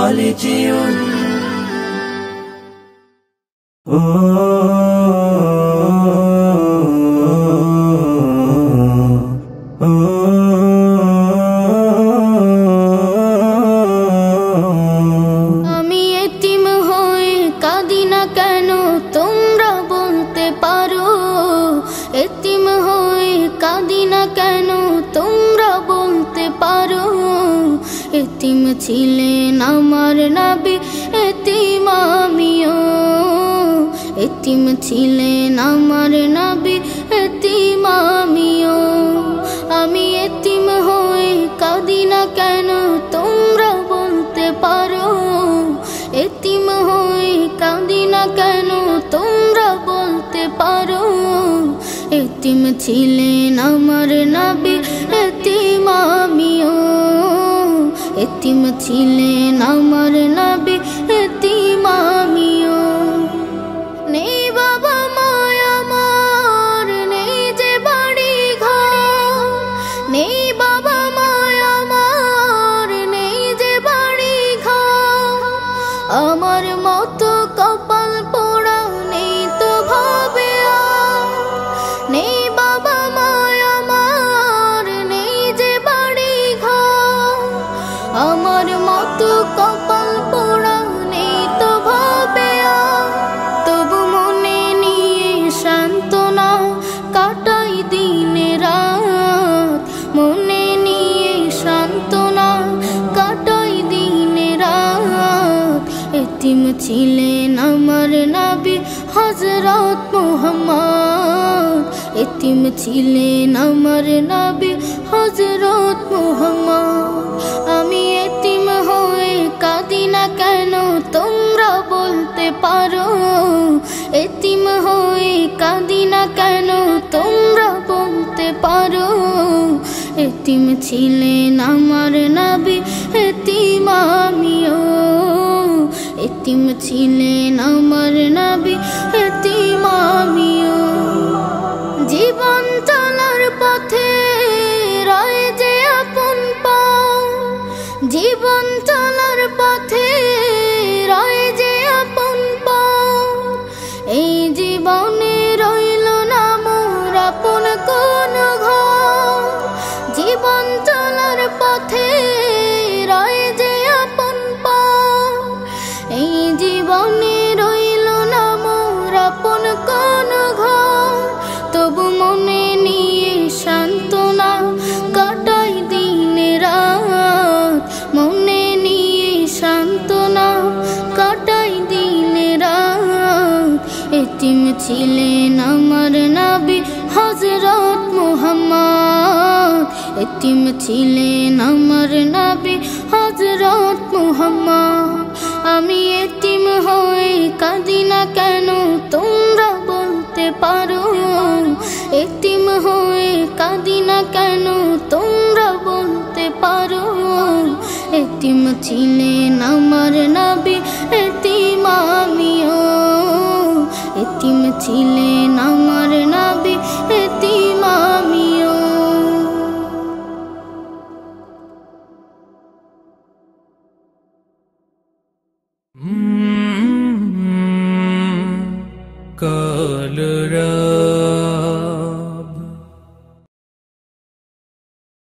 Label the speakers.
Speaker 1: خالديون
Speaker 2: আমি এতিম হয়ে কাঁদি না কেন তোমরা বলতে পারো, এতিম হয়ে কাঁদি না কেন তোমরা বলতে পারো। এতিম ছিলেন আমার নবী, এতিম আমিও। এতিম ছিলেন আমার নবী, এতিম আমিও। আমি এতিম হয়ে কাঁদি না কেন তোমরা বলতে পারো, এতিম হয়ে কাঁদি না কেন তোমরা বলতে পারো। এতিম ছিলেন আমার নবী, এতিম আমিও। এতিম ছিলেন আমার নবী, এতিম আমিও। নেই বাবা মায় আমার, নেই যে বাড়ি ঘর, নেই বাবা মায় আমার, নেই যে বাড়ি ঘর। আমার মতো কপাল পোড়া নেই তো ভাবে আর, নেই বাবা মায় আমার, নেই যে বাড়ি ঘর। আমার মতো কপাল পোড়া নেই তো ভাবে আর, তবু মনে নিয়ে সান্ত্বনা কাটাই দিনে রাত। মনে নিয়ে সান্ত্বনা কাটাই দিনে রাত। এতিম ছিলেন আমার নবী হযরত মুহাম্মদ, এতিম ছিলেন আমার নবী হযরত মুহাম্মদ। আমি এতিম হয়ে কাঁদি না কেন তোমরা বলতে পারো, এতিম হয়ে কাঁদি না কেন তোমরা বলতে পারো। এতিম ছিলেন আমার নবী, এতিম আমিও। এতিম ছিলেন আমার নবী, এতিম আমিও। জীবন চলার পথে রয়ে যে আপন পাও, জীবন চলার পথে রয়ে যে আপন পাও। এই জীবনে রইল না মোর আপন কোন ঘর, জীবন চলার পথে রয়ে যে আপন পাও। এই জীবনে রইল না মোর আপন কোন ঘর, তবু মনে নিয়ে সান্ত্বনা কাটাই দিনে রাত। মনে নিয়ে সান্ত্বনা কাটাই দিনে রাত। এতিম ছিলেন আমার নবী হযরত মুহাম্মদ, এতিম ছিলেন আমার নবী হযরত মুহাম্মদ। আমি এতিম হয়ে কাঁদি না কেন তোমরা বলতে পারো, এতিম হয়ে কাঁদি না কেন তোমরা বলতে পারো। এতিম ছিলেন আমার নবী, এতিম আমিও। এতিম ছিলেন আমার